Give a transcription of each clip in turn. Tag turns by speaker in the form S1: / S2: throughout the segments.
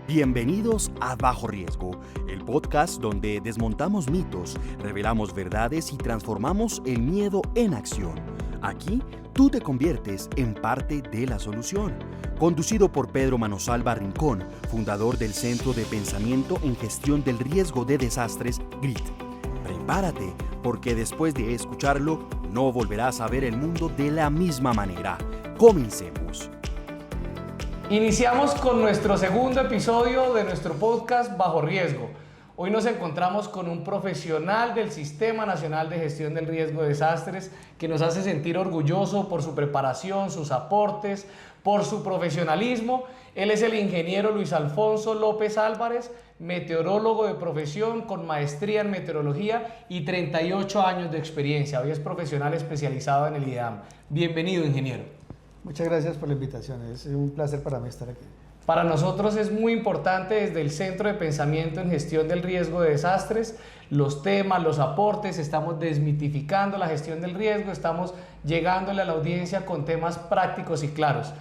S1: Bienvenidos a Bajo Riesgo, el podcast donde desmontamos mitos, revelamos verdades y transformamos el miedo en acción. Aquí, tú te conviertes en parte de la solución. Conducido por Pedro Manosalva Rincón, fundador del Centro de Pensamiento en Gestión del Riesgo de Desastres, GRIT. Prepárate, porque después de escucharlo, no volverás a ver el mundo de la misma manera. Comencemos.
S2: Iniciamos con nuestro segundo episodio de nuestro podcast Bajo Riesgo. Hoy nos encontramos con un profesional del Sistema Nacional de Gestión del Riesgo de Desastres que nos hace sentir orgulloso por su preparación, sus aportes, por su profesionalismo. Él es el ingeniero Luis Alfonso López Álvarez, meteorólogo de profesión con maestría en meteorología y 38 años de experiencia. Hoy es profesional especializado en el IDEAM. Bienvenido, ingeniero.
S3: Muchas gracias por la invitación, es un placer para mí estar aquí.
S2: Para nosotros es muy importante desde el Centro de Pensamiento en Gestión del Riesgo de Desastres, los temas, los aportes, estamos desmitificando la gestión del riesgo, estamos llegándole a la audiencia con temas prácticos y claros.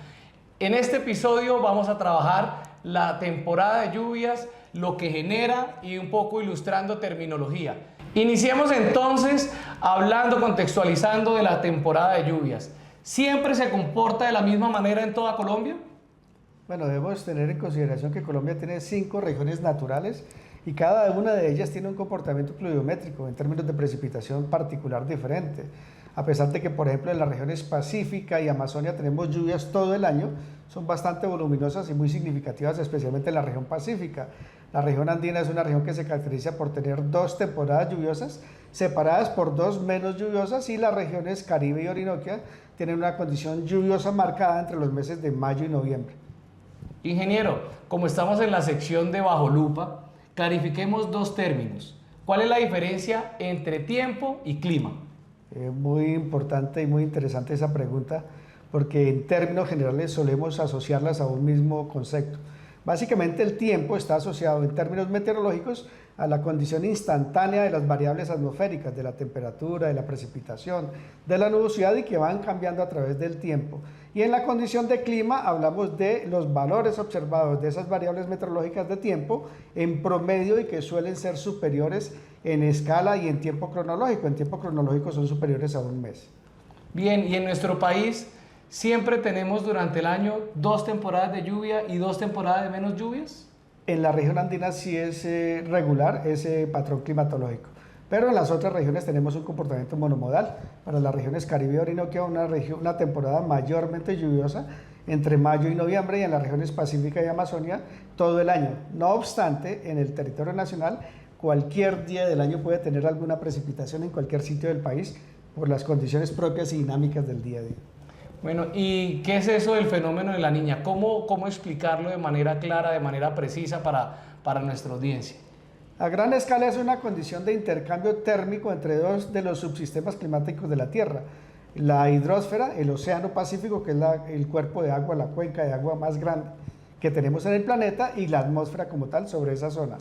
S2: En este episodio vamos a trabajar la temporada de lluvias, lo que genera y un poco ilustrando terminología. Iniciemos entonces hablando, contextualizando de la temporada de lluvias. ¿Siempre se comporta de la misma manera en toda Colombia?
S3: Bueno, debemos tener en consideración que Colombia tiene 5 regiones naturales y cada una de ellas tiene un comportamiento pluviométrico en términos de precipitación particular diferente. A pesar de que, por ejemplo, en las regiones Pacífica y Amazonia tenemos lluvias todo el año, son bastante voluminosas y muy significativas, especialmente en la región Pacífica. La región andina es una región que se caracteriza por tener 2 temporadas lluviosas, separadas por 2 menos lluviosas, y las regiones Caribe y Orinoquia tienen una condición lluviosa marcada entre los meses de mayo y noviembre.
S2: Ingeniero, como estamos en la sección de Bajo Lupa, clarifiquemos 2 términos. ¿Cuál es la diferencia entre tiempo y clima?
S3: Muy importante y muy interesante esa pregunta, porque en términos generales solemos asociarlas a un mismo concepto. Básicamente el tiempo está asociado en términos meteorológicos a la condición instantánea de las variables atmosféricas, de la temperatura, de la precipitación, de la nubosidad, y que van cambiando a través del tiempo. Y en la condición de clima hablamos de los valores observados de esas variables meteorológicas de tiempo en promedio y que suelen ser superiores en escala y en tiempo cronológico. En tiempo cronológico son superiores a un mes.
S2: Bien, y en nuestro país siempre tenemos durante el año 2 temporadas de lluvia y 2 temporadas de menos lluvias.
S3: En la región andina sí es regular ese patrón climatológico, pero en las otras regiones tenemos un comportamiento monomodal. Para las regiones Caribe y Orinoquia una temporada mayormente lluviosa entre mayo y noviembre, y en las regiones Pacífica y Amazonia todo el año. No obstante, en el territorio nacional cualquier día del año puede tener alguna precipitación en cualquier sitio del país por las condiciones propias y dinámicas del día a día.
S2: Bueno, ¿y qué es eso del fenómeno de la niña? ¿Cómo explicarlo de manera clara, de manera precisa para nuestra audiencia?
S3: A gran escala es una condición de intercambio térmico entre 2 de los subsistemas climáticos de la Tierra. La hidrosfera, el océano Pacífico, que es el cuerpo de agua, la cuenca de agua más grande que tenemos en el planeta, y la atmósfera como tal sobre esa zona.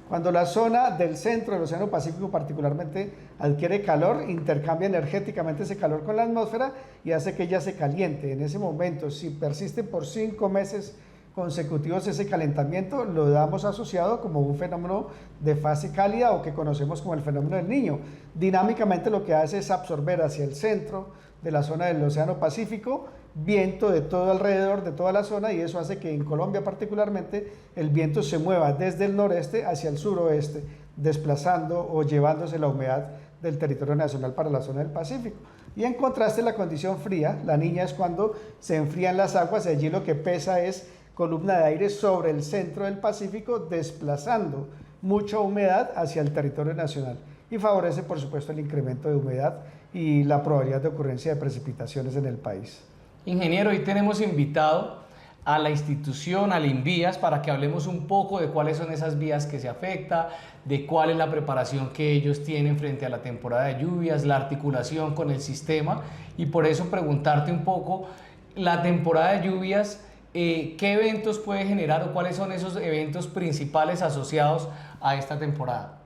S3: Cuando la zona del centro del Océano Pacífico particularmente adquiere calor, intercambia energéticamente ese calor con la atmósfera y hace que ella se caliente. En ese momento, si persiste por 5 meses consecutivos ese calentamiento, lo damos asociado como un fenómeno de fase cálida, o que conocemos como el fenómeno del Niño. Dinámicamente lo que hace es absorber hacia el centro de la zona del Océano Pacífico viento de todo alrededor, de toda la zona, y eso hace que en Colombia particularmente el viento se mueva desde el noreste hacia el suroeste, desplazando o llevándose la humedad del territorio nacional para la zona del Pacífico. Y en contraste, la condición fría, la niña, es cuando se enfrían las aguas, y allí lo que pesa es columna de aire sobre el centro del Pacífico, desplazando mucha humedad hacia el territorio nacional, y favorece por supuesto el incremento de humedad y la probabilidad de ocurrencia de precipitaciones en el país.
S2: Ingeniero, hoy tenemos invitado a la institución, al INVIAS, para que hablemos un poco de cuáles son esas vías que se afectan, de cuál es la preparación que ellos tienen frente a la temporada de lluvias, la articulación con el sistema, y por eso preguntarte un poco, la temporada de lluvias, ¿qué eventos puede generar o cuáles son esos eventos principales asociados a esta temporada?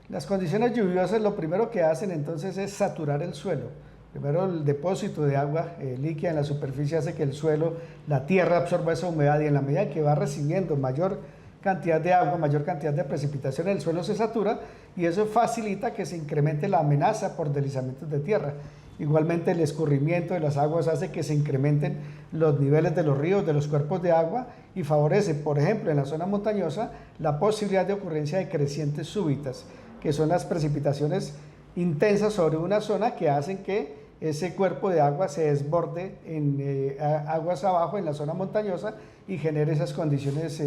S3: Las condiciones lluviosas lo primero que hacen entonces es saturar el suelo. Primero, el depósito de agua líquida en la superficie hace que el suelo, la tierra absorba esa humedad, y en la medida que va recibiendo mayor cantidad de agua, mayor cantidad de precipitación, el suelo se satura y eso facilita que se incremente la amenaza por deslizamientos de tierra. Igualmente, el escurrimiento de las aguas hace que se incrementen los niveles de los ríos, de los cuerpos de agua, y favorece, por ejemplo, en la zona montañosa, la posibilidad de ocurrencia de crecientes súbitas, que son las precipitaciones intensas sobre una zona que hacen que ese cuerpo de agua se desborde en aguas abajo en la zona montañosa y genere esas condiciones,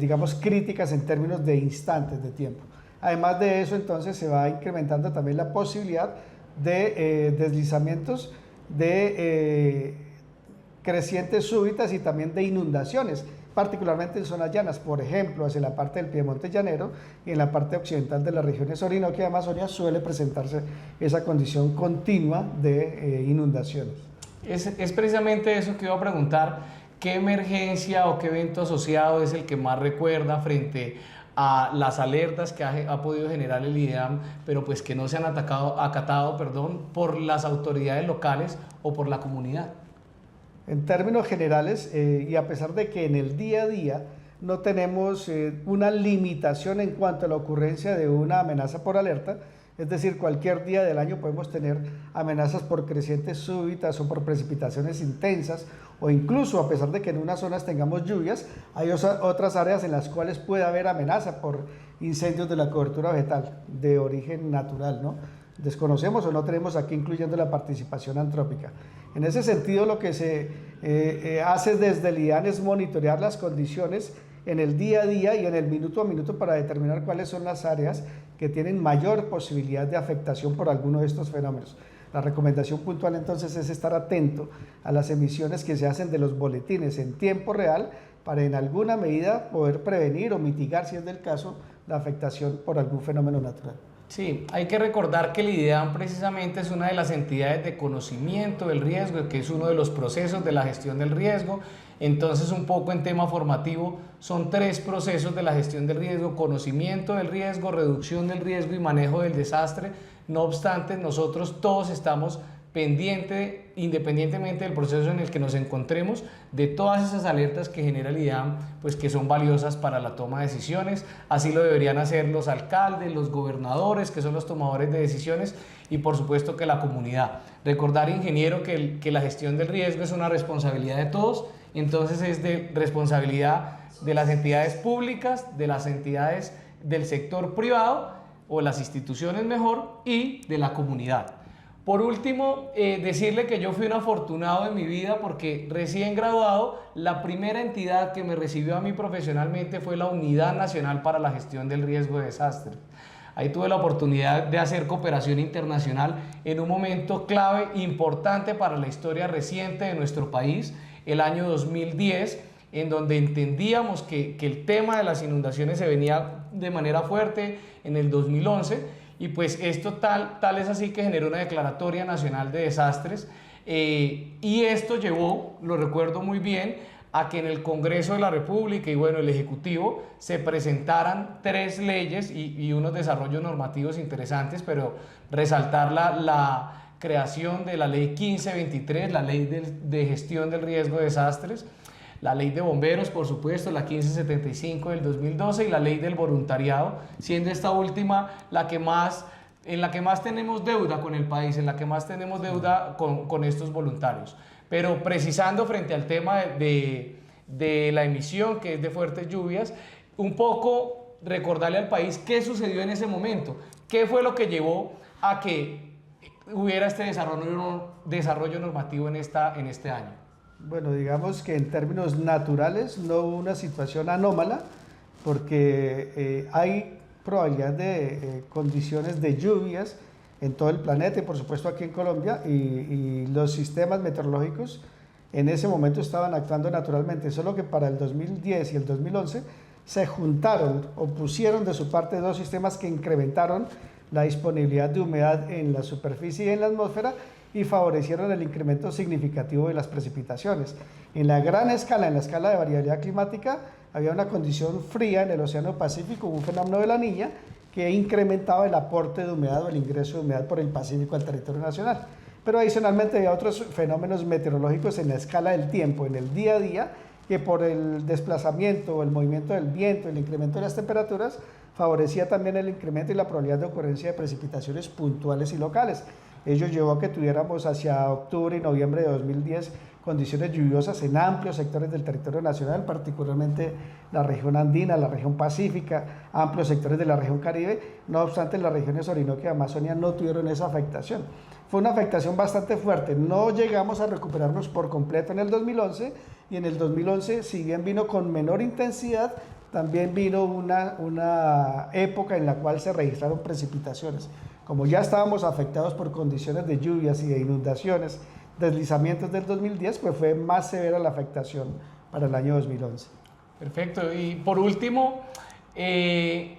S3: digamos, críticas en términos de instantes de tiempo. Además de eso, entonces, se va incrementando también la posibilidad de deslizamientos, de crecientes súbitas y también de inundaciones, particularmente en zonas llanas, por ejemplo, hacia la parte del Piemonte llanero y en la parte occidental de las regiones Orinoquia y Amazonia suele presentarse esa condición continua de inundaciones.
S2: Es precisamente eso que iba a preguntar, ¿qué emergencia o qué evento asociado es el que más recuerda frente a las alertas que ha podido generar el IDEAM, pero pues que no se han acatado por las autoridades locales o por la comunidad?
S3: En términos generales, y a pesar de que en el día a día no tenemos una limitación en cuanto a la ocurrencia de una amenaza por alerta, es decir, cualquier día del año podemos tener amenazas por crecientes súbitas o por precipitaciones intensas, o incluso a pesar de que en unas zonas tengamos lluvias, hay otras áreas en las cuales puede haber amenaza por incendios de la cobertura vegetal de origen natural, ¿no? Desconocemos o no tenemos aquí incluyendo la participación antrópica. En ese sentido, lo que se hace desde el IDEAM es monitorear las condiciones en el día a día y en el minuto a minuto para determinar cuáles son las áreas que tienen mayor posibilidad de afectación por alguno de estos fenómenos. La recomendación puntual entonces es estar atento a las emisiones que se hacen de los boletines en tiempo real para en alguna medida poder prevenir o mitigar, si es del caso, la afectación por algún fenómeno natural.
S2: Sí, hay que recordar que el IDEAM precisamente es una de las entidades de conocimiento del riesgo, que es uno de los procesos de la gestión del riesgo. Entonces, un poco en tema formativo, son 3 procesos de la gestión del riesgo: conocimiento del riesgo, reducción del riesgo y manejo del desastre. No obstante, nosotros todos estamos pendientes, independientemente del proceso en el que nos encontremos, de todas esas alertas que genera el IDEAM, pues que son valiosas para la toma de decisiones. Así lo deberían hacer los alcaldes, los gobernadores, que son los tomadores de decisiones, y por supuesto que la comunidad. Recordar, ingeniero, que la gestión del riesgo es una responsabilidad de todos, entonces es de responsabilidad de las entidades públicas, de las entidades del sector privado o las instituciones mejor, y de la comunidad. Por último, decirle que yo fui un afortunado en mi vida porque recién graduado, la primera entidad que me recibió a mí profesionalmente fue la Unidad Nacional para la Gestión del Riesgo de Desastres. Ahí tuve la oportunidad de hacer cooperación internacional en un momento clave, importante para la historia reciente de nuestro país, el año 2010, en donde entendíamos que el tema de las inundaciones se venía de manera fuerte en el 2011, y pues esto tal es así que generó una declaratoria nacional de desastres, y esto llevó, lo recuerdo muy bien, a que en el Congreso de la República y bueno, el Ejecutivo se presentaran 3 leyes y unos desarrollos normativos interesantes, pero resaltar la creación de la Ley 1523, la Ley de Gestión del Riesgo de Desastres, la Ley de Bomberos, por supuesto, la 1575 del 2012 y la Ley del Voluntariado, siendo esta última en la que más tenemos deuda con el país, en la que más tenemos deuda con estos voluntarios. Pero precisando frente al tema de la emisión, que es de fuertes lluvias, un poco recordarle al país qué sucedió en ese momento, qué fue lo que llevó a que hubiera este desarrollo normativo en este año.
S3: Bueno, digamos que en términos naturales no hubo una situación anómala, porque hay probabilidad de condiciones de lluvias en todo el planeta y por supuesto aquí en Colombia, y los sistemas meteorológicos en ese momento estaban actuando naturalmente, solo que para el 2010 y el 2011 se juntaron o pusieron de su parte 2 sistemas que incrementaron la disponibilidad de humedad en la superficie y en la atmósfera y favorecieron el incremento significativo de las precipitaciones. En la gran escala, en la escala de variabilidad climática, había una condición fría en el Océano Pacífico, un fenómeno de la Niña, que incrementaba el aporte de humedad o el ingreso de humedad por el Pacífico al territorio nacional. pero adicionalmente hay otros fenómenos meteorológicos en la escala del tiempo, en el día a día, que por el desplazamiento o el movimiento del viento, el incremento de las temperaturas, favorecía también el incremento y la probabilidad de ocurrencia de precipitaciones puntuales y locales. Ello llevó a que tuviéramos hacia octubre y noviembre de 2010 condiciones lluviosas en amplios sectores del territorio nacional, particularmente la región andina, la región pacífica, amplios sectores de la región Caribe. No obstante, las regiones Orinoquia y Amazonia no tuvieron esa afectación. Fue una afectación bastante fuerte. No llegamos a recuperarnos por completo en el 2011, y en el 2011, si bien vino con menor intensidad, también vino una época en la cual se registraron precipitaciones. Como ya estábamos afectados por condiciones de lluvias y de inundaciones, deslizamientos del 2010, pues fue más severa la afectación para el año 2011.
S2: Perfecto. Y por último, ¿qué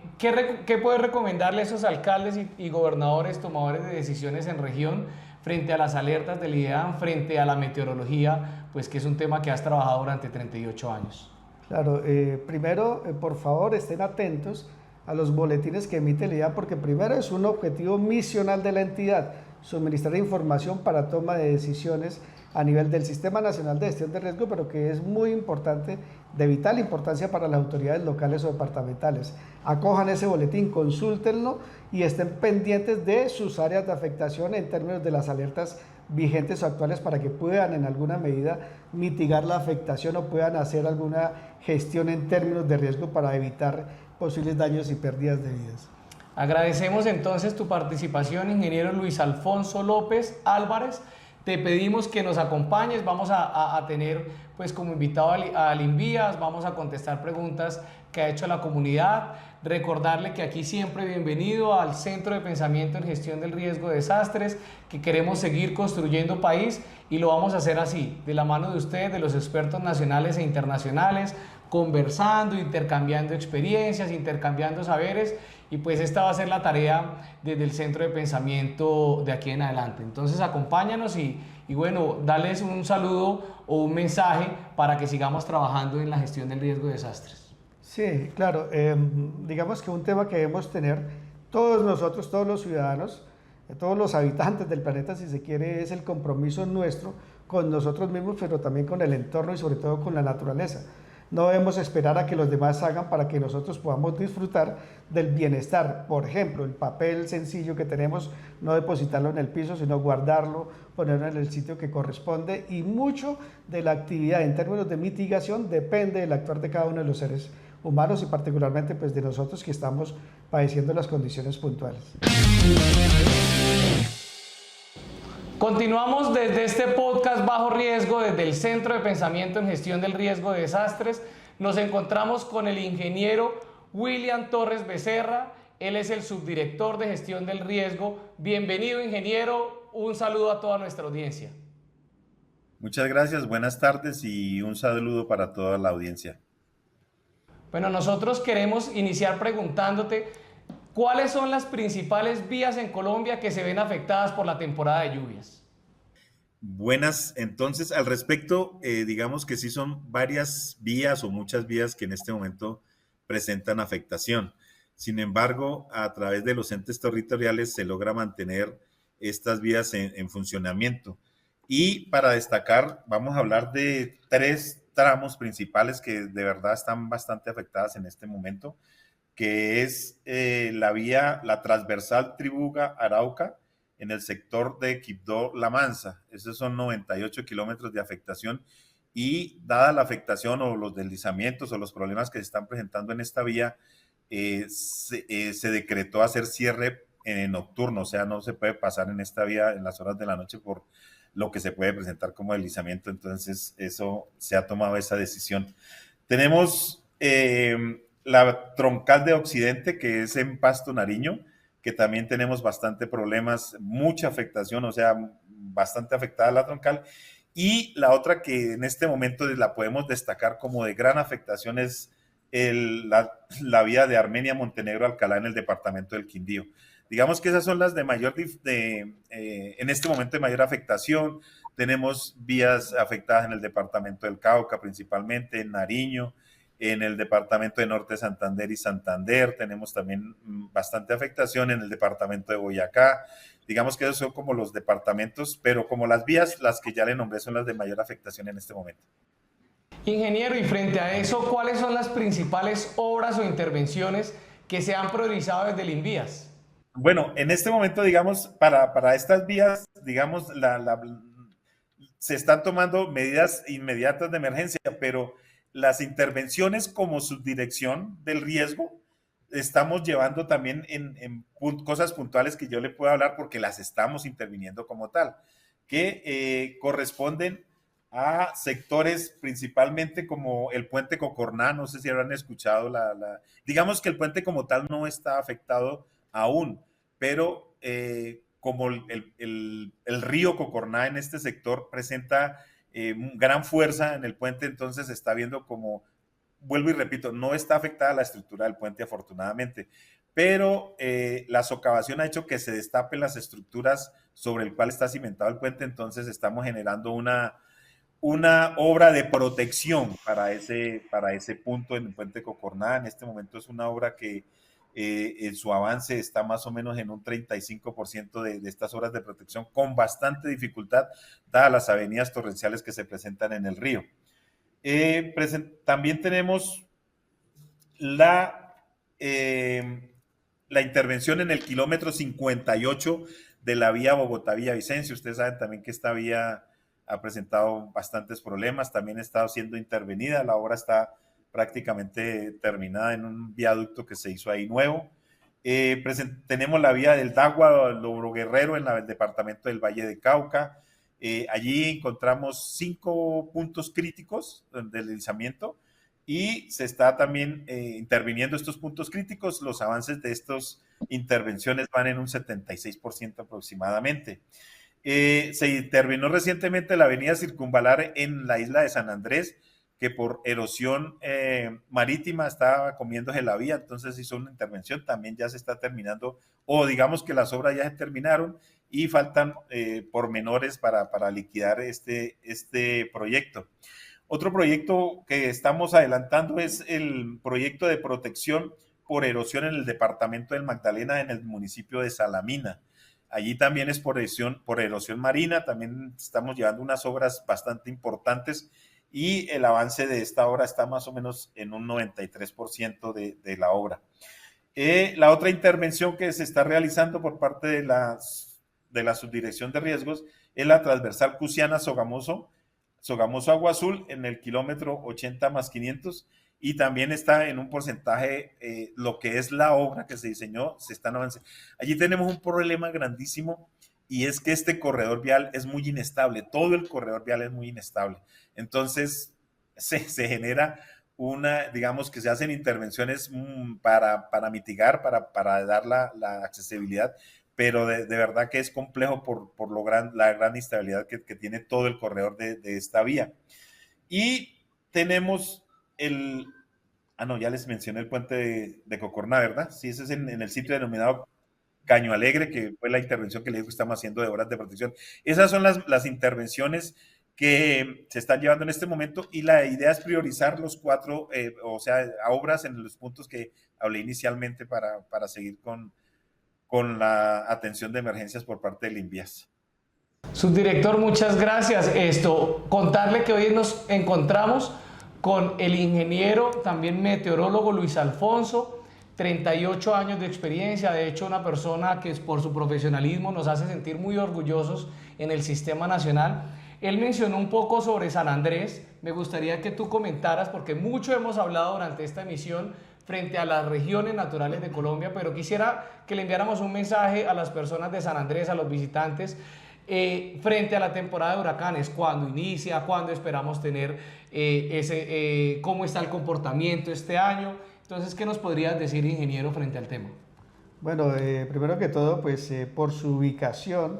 S2: puedes recomendarle a esos alcaldes y gobernadores, tomadores de decisiones en región, frente a las alertas del IDEAM, frente a la meteorología, pues que es un tema que has trabajado durante 38 años?
S3: Claro, primero, por favor, estén atentos a los boletines que emite el IDEAM, porque primero es un objetivo misional de la entidad, suministrar información para toma de decisiones a nivel del Sistema Nacional de Gestión de Riesgo, pero que es muy importante, de vital importancia para las autoridades locales o departamentales. Acojan ese boletín, consúltenlo y estén pendientes de sus áreas de afectación en términos de las alertas vigentes o actuales, para que puedan en alguna medida mitigar la afectación o puedan hacer alguna gestión en términos de riesgo para evitar posibles daños y pérdidas de vidas.
S2: Agradecemos entonces tu participación, ingeniero Luis Alfonso López Álvarez. Te pedimos que nos acompañes, vamos a tener pues como invitado al INVIAS, vamos a contestar preguntas que ha hecho la comunidad. Recordarle que aquí siempre bienvenido al Centro de Pensamiento en Gestión del Riesgo de Desastres, que queremos seguir construyendo país y lo vamos a hacer así, de la mano de ustedes, de los expertos nacionales e internacionales, conversando, intercambiando experiencias, intercambiando saberes, y pues esta va a ser la tarea desde el Centro de Pensamiento de aquí en adelante. Entonces acompáñanos y bueno, dales un saludo o un mensaje para que sigamos trabajando en la gestión del riesgo de desastres.
S3: Sí, claro, digamos que un tema que debemos tener todos nosotros, todos los ciudadanos, todos los habitantes del planeta, si se quiere, es el compromiso nuestro con nosotros mismos, pero también con el entorno y sobre todo con la naturaleza. No debemos esperar a que los demás hagan para que nosotros podamos disfrutar del bienestar. Por ejemplo, el papel sencillo que tenemos, no depositarlo en el piso, sino guardarlo, ponerlo en el sitio que corresponde, y mucho de la actividad en términos de mitigación depende del actuar de cada uno de los seres humanos y particularmente pues de nosotros que estamos padeciendo las condiciones puntuales.
S2: Continuamos desde este podcast Bajo Riesgo, desde el Centro de Pensamiento en Gestión del Riesgo de Desastres. Nos encontramos con el ingeniero William Torres Becerra. Él es el subdirector de Gestión del Riesgo. Bienvenido, ingeniero. Un saludo a toda nuestra audiencia.
S4: Muchas gracias, buenas tardes y un saludo para toda la audiencia.
S2: Bueno, nosotros queremos iniciar preguntándote ¿cuáles son las principales vías en Colombia que se ven afectadas por la temporada de lluvias?
S4: Buenas, entonces al respecto, digamos que sí son varias vías o muchas vías que en este momento presentan afectación. Sin embargo, a través de los entes territoriales se logra mantener estas vías en funcionamiento. Y para destacar, vamos a hablar de 3 tramos principales que de verdad están bastante afectadas en este momento, que es la transversal Tribuga-Arauca en el sector de Quibdó-La Mansa. Esos son 98 kilómetros de afectación, y dada la afectación o los deslizamientos o los problemas que se están presentando en esta vía, se decretó hacer cierre nocturno, o sea, no se puede pasar en esta vía en las horas de la noche por lo que se puede presentar como deslizamiento. Entonces, eso se ha tomado esa decisión. Tenemos la troncal de Occidente, que es en Pasto, Nariño, que también tenemos bastante problemas, mucha afectación, o sea, bastante afectada la troncal. Y la otra que en este momento la podemos destacar como de gran afectación es la vía de Armenia-Montenegro-Alcalá en el departamento del Quindío. Digamos que esas son las de mayor, en este momento de mayor afectación. Tenemos vías afectadas en el departamento del Cauca, principalmente en Nariño, en el departamento de Norte Santander y Santander, tenemos también bastante afectación en el departamento de Boyacá. Digamos que esos son como los departamentos, pero como las vías, las que ya le nombré son las de mayor afectación en este momento.
S2: Ingeniero, y frente a eso, ¿cuáles son las principales obras o intervenciones que se han priorizado desde el INVIAS?
S4: Bueno, en este momento, digamos, para estas vías, digamos, se están tomando medidas inmediatas de emergencia, pero las intervenciones como subdirección del riesgo estamos llevando también en cosas puntuales que yo le puedo hablar porque las estamos interviniendo como tal, que corresponden a sectores principalmente como el puente Cocorná. No sé si habrán escuchado digamos que el puente como tal no está afectado aún, pero como el río Cocorná en este sector presenta gran fuerza en el puente, entonces se está viendo como, vuelvo y repito, no está afectada la estructura del puente afortunadamente, pero la socavación ha hecho que se destapen las estructuras sobre el cual está cimentado el puente, entonces estamos generando una obra de protección para ese punto en el puente Cocorná. En este momento es una obra que en su avance está más o menos en un 35% de estas obras de protección, con bastante dificultad, dadas las avenidas torrenciales que se presentan en el río. También tenemos la intervención en el kilómetro 58 de la vía Bogotá-Villavicencio. Ustedes saben también que esta vía ha presentado bastantes problemas, también ha estado siendo intervenida, la obra está prácticamente terminada en un viaducto que se hizo ahí nuevo. Tenemos la vía del Dagua, Logro Guerrero, en el departamento del Valle de Cauca. Allí encontramos 5 puntos críticos del deslizamiento y se está también interviniendo estos puntos críticos. Los avances de estas intervenciones van en un 76% aproximadamente. Se intervino recientemente la avenida Circunvalar en la isla de San Andrés, que por erosión marítima estaba comiéndose la vía, entonces hizo una intervención, también ya se está terminando, o digamos que las obras ya se terminaron y faltan pormenores para liquidar este proyecto. Otro proyecto que estamos adelantando es el proyecto de protección por erosión en el departamento del Magdalena, en el municipio de Salamina. Allí también es por erosión marina, también estamos llevando unas obras bastante importantes y el avance de esta obra está más o menos en un 93% de la obra. La otra intervención que se está realizando por parte de la subdirección de riesgos es la transversal Cusiana-Sogamoso Agua Azul en el kilómetro 80+500, y también está en un porcentaje lo que es la obra que se diseñó, se están avanzando. Allí tenemos un problema grandísimo, y es que este corredor vial es muy inestable, todo el corredor vial es muy inestable. Entonces se genera digamos que se hacen intervenciones para mitigar, para dar la accesibilidad, pero de verdad que es complejo por la gran inestabilidad que tiene todo el corredor de esta vía. Y tenemos ya les mencioné el puente de Cocorná, ¿verdad? Sí, ese es en el sitio denominado Caño Alegre, que fue la intervención que les digo que estamos haciendo de obras de protección. Esas son las intervenciones que se están llevando en este momento, y la idea es priorizar los 4, obras en los puntos que hablé inicialmente para seguir con la atención de emergencias por parte del INVIAS.
S2: Subdirector, muchas gracias. Contarle que hoy nos encontramos con el ingeniero, también meteorólogo Luis Alfonso, 38 años de experiencia, de hecho una persona que por su profesionalismo nos hace sentir muy orgullosos en el sistema nacional. Él mencionó un poco sobre San Andrés, me gustaría que tú comentaras, porque mucho hemos hablado durante esta emisión frente a las regiones naturales de Colombia, pero quisiera que le enviáramos un mensaje a las personas de San Andrés, a los visitantes, frente a la temporada de huracanes, cuándo inicia, cuándo esperamos tener cómo está el comportamiento este año. Entonces, ¿qué nos podrías decir, ingeniero, frente al tema?
S3: Bueno, primero que todo, pues por su ubicación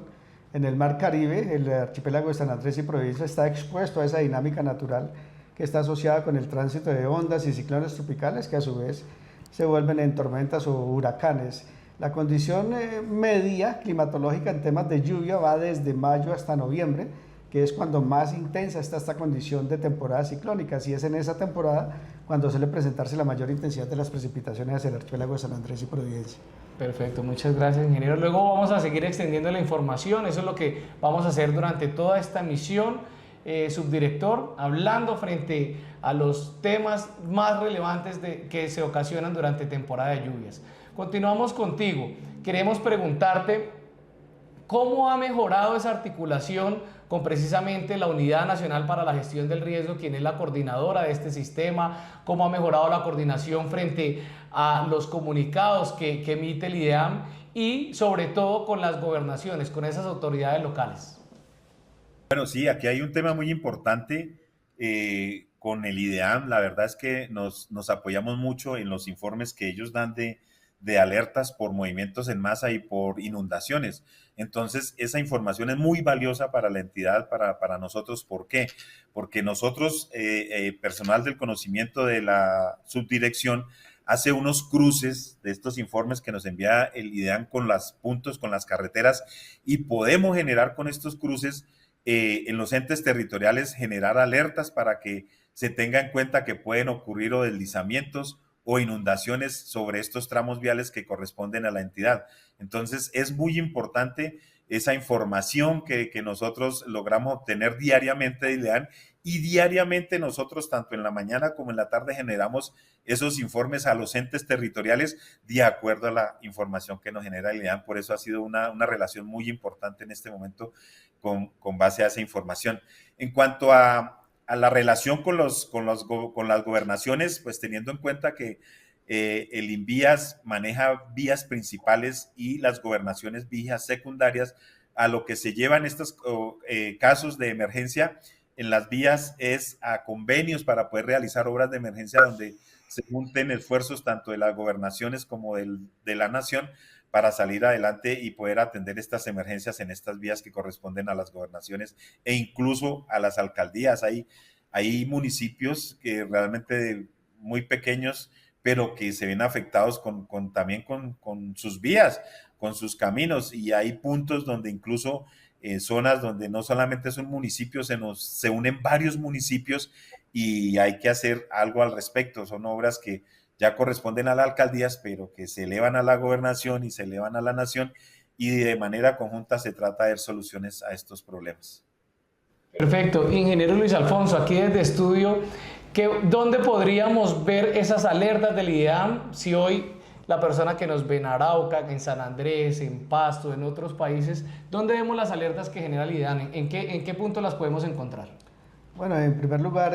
S3: en el Mar Caribe, el archipiélago de San Andrés y Providencia está expuesto a esa dinámica natural que está asociada con el tránsito de ondas y ciclones tropicales, que a su vez se vuelven en tormentas o huracanes. La condición media climatológica en temas de lluvia va desde mayo hasta noviembre, que es cuando más intensa está esta condición de temporada ciclónica. Y es en esa temporada cuando suele presentarse la mayor intensidad de las precipitaciones hacia el archipiélago de San Andrés y Providencia.
S2: Perfecto, muchas gracias, ingeniero. Luego vamos a seguir extendiendo la información, eso es lo que vamos a hacer durante toda esta misión, subdirector, hablando frente a los temas más relevantes que se ocasionan durante temporada de lluvias. Continuamos contigo, queremos preguntarte cómo ha mejorado esa articulación con precisamente la Unidad Nacional para la Gestión del Riesgo, quien es la coordinadora de este sistema, cómo ha mejorado la coordinación frente a los comunicados que emite el IDEAM y sobre todo con las gobernaciones, con esas autoridades locales.
S4: Bueno, sí, aquí hay un tema muy importante con el IDEAM. La verdad es que nos apoyamos mucho en los informes que ellos dan de alertas por movimientos en masa y por inundaciones. Entonces, esa información es muy valiosa para la entidad, para nosotros. ¿Por qué? Porque nosotros, personal del conocimiento de la subdirección, hace unos cruces de estos informes que nos envía el IDEAM con los puntos, con las carreteras, y podemos generar con estos cruces en los entes territoriales, generar alertas para que se tenga en cuenta que pueden ocurrir o deslizamientos o inundaciones sobre estos tramos viales que corresponden a la entidad. Entonces, es muy importante esa información que nosotros logramos obtener diariamente de IDEAM, y diariamente nosotros, tanto en la mañana como en la tarde, generamos esos informes a los entes territoriales de acuerdo a la información que nos genera el IDEAM. Por eso ha sido una relación muy importante en este momento con base a esa información. En cuanto a la relación con las gobernaciones, pues teniendo en cuenta que el INVIAS maneja vías principales y las gobernaciones vías secundarias, a lo que se llevan estos casos de emergencia en las vías es a convenios para poder realizar obras de emergencia donde se junten esfuerzos tanto de las gobernaciones como de la nación para salir adelante y poder atender estas emergencias en estas vías que corresponden a las gobernaciones e incluso a las alcaldías. Hay municipios que realmente muy pequeños, pero que se ven afectados también con sus vías, con sus caminos, y hay puntos donde incluso zonas donde no solamente es un municipio, se unen varios municipios y hay que hacer algo al respecto. Son obras que ya corresponden a las alcaldías, pero que se elevan a la gobernación y se elevan a la nación, y de manera conjunta se trata de dar soluciones a estos problemas.
S2: Perfecto. Ingeniero Luis Alfonso, aquí desde estudio, ¿dónde podríamos ver esas alertas del IDEAM si hoy la persona que nos ve en Arauca, en San Andrés, en Pasto, en otros países, dónde vemos las alertas que genera el IDEAM? ¿En qué punto las podemos encontrar?
S3: Bueno, en primer lugar,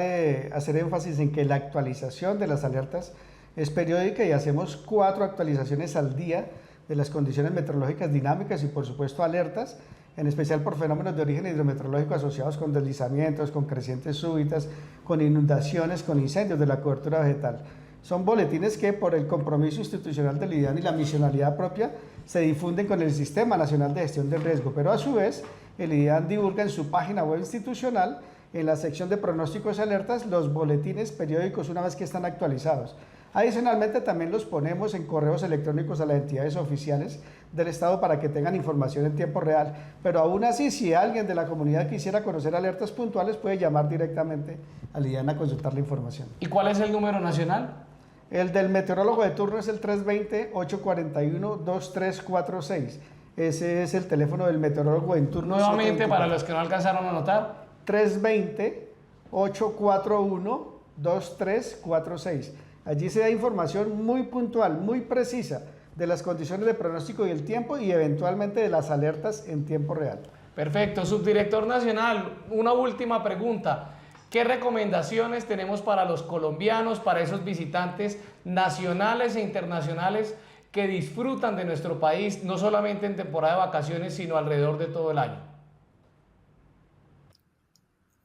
S3: hacer énfasis en que la actualización de las alertas es periódica y hacemos 4 actualizaciones al día de las condiciones meteorológicas dinámicas y, por supuesto, alertas, en especial por fenómenos de origen hidrometeorológico asociados con deslizamientos, con crecientes súbitas, con inundaciones, con incendios de la cobertura vegetal. Son boletines que, por el compromiso institucional del IDEAM y la misionalidad propia, se difunden con el Sistema Nacional de Gestión del Riesgo, pero a su vez el IDEAM divulga en su página web institucional, en la sección de pronósticos y alertas, los boletines periódicos una vez que están actualizados. Adicionalmente, también los ponemos en correos electrónicos a las entidades oficiales del Estado para que tengan información en tiempo real. Pero aún así, si alguien de la comunidad quisiera conocer alertas puntuales, puede llamar directamente al IDEAM a consultar la información.
S2: ¿Y cuál es el número nacional?
S3: El del meteorólogo de turno es el 320-841-2346. Ese es el teléfono del meteorólogo en turno.
S2: Nuevamente, para los que no alcanzaron a anotar.
S3: 320-841-2346. Allí se da información muy puntual, muy precisa de las condiciones de pronóstico y el tiempo, y eventualmente de las alertas en tiempo real.
S2: Perfecto. Subdirector nacional, una última pregunta. ¿Qué recomendaciones tenemos para los colombianos, para esos visitantes nacionales e internacionales que disfrutan de nuestro país, no solamente en temporada de vacaciones, sino alrededor de todo el año?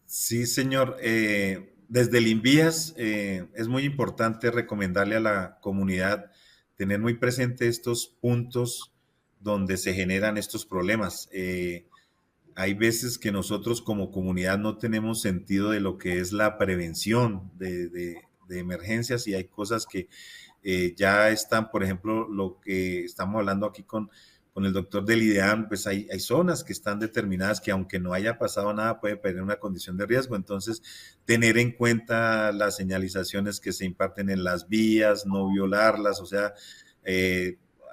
S4: Sí, señor. Desde el INVIAS es muy importante recomendarle a la comunidad tener muy presente estos puntos donde se generan estos problemas. Hay veces que nosotros como comunidad no tenemos sentido de lo que es la prevención de emergencias, y hay cosas que ya están, por ejemplo, lo que estamos hablando aquí con con el doctor del IDEAM, pues hay zonas que están determinadas que aunque no haya pasado nada puede tener una condición de riesgo. Entonces, tener en cuenta las señalizaciones que se imparten en las vías, no violarlas, o sea,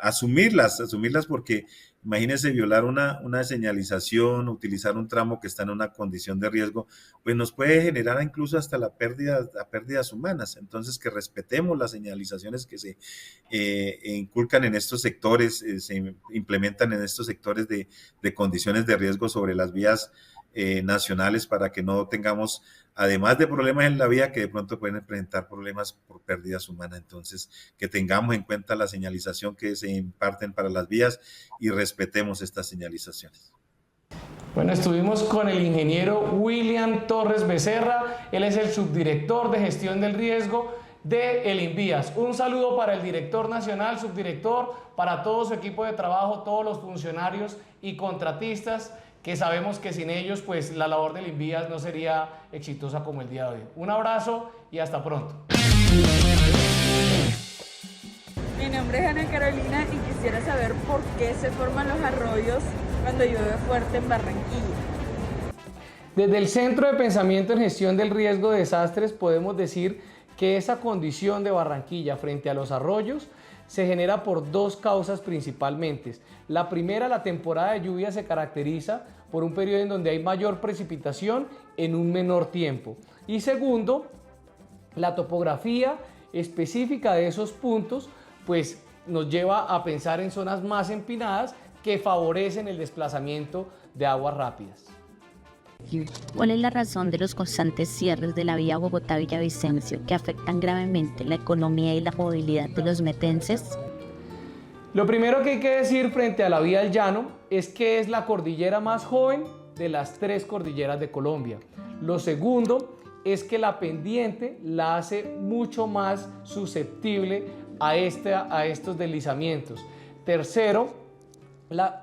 S4: asumirlas porque imagínense violar una señalización, utilizar un tramo que está en una condición de riesgo, pues nos puede generar incluso hasta pérdidas humanas. Entonces, que respetemos las señalizaciones que se inculcan en estos sectores, se implementan en estos sectores de condiciones de riesgo sobre las vías nacionales, para que no tengamos, además de problemas en la vía, que de pronto pueden presentar problemas por pérdidas humanas. Entonces, que tengamos en cuenta la señalización que se imparten para las vías y respetemos estas señalizaciones.
S2: Bueno, estuvimos con el ingeniero William Torres Becerra. Él es el subdirector de gestión del riesgo de el INVIAS. Un saludo para el director nacional, subdirector, para todo su equipo de trabajo, todos los funcionarios y contratistas, que sabemos que sin ellos pues la labor del INVIAS no sería exitosa como el día de hoy. Un abrazo y hasta pronto.
S5: Mi nombre es Ana Carolina y quisiera saber por qué se forman los arroyos cuando llueve fuerte en Barranquilla.
S2: Desde el Centro de Pensamiento en Gestión del Riesgo de Desastres podemos decir que esa condición de Barranquilla frente a los arroyos se genera por dos causas principalmente. La primera, la temporada de lluvia se caracteriza por un periodo en donde hay mayor precipitación en un menor tiempo. Y segundo, la topografía específica de esos puntos pues nos lleva a pensar en zonas más empinadas que favorecen el desplazamiento de aguas rápidas.
S6: ¿Cuál es la razón de los constantes cierres de la vía Bogotá-Villavicencio que afectan gravemente la economía y la movilidad de los metenses?
S2: Lo primero que hay que decir frente a la vía del Llano es que es la cordillera más joven de las 3 cordilleras de Colombia. Lo segundo es que la pendiente la hace mucho más susceptible a estos deslizamientos. Tercero,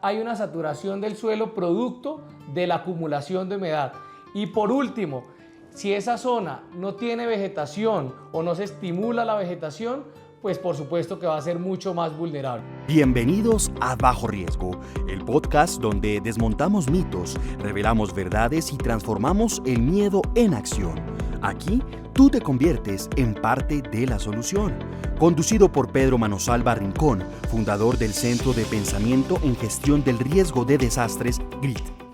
S2: hay una saturación del suelo producto de la acumulación de humedad. Y por último, si esa zona no tiene vegetación o no se estimula la vegetación, pues por supuesto que va a ser mucho más vulnerable.
S1: Bienvenidos a Bajo Riesgo, el podcast donde desmontamos mitos, revelamos verdades y transformamos el miedo en acción. Aquí tú te conviertes en parte de la solución. Conducido por Pedro Manosalva Rincón, fundador del Centro de Pensamiento en Gestión del Riesgo de Desastres, GRIT.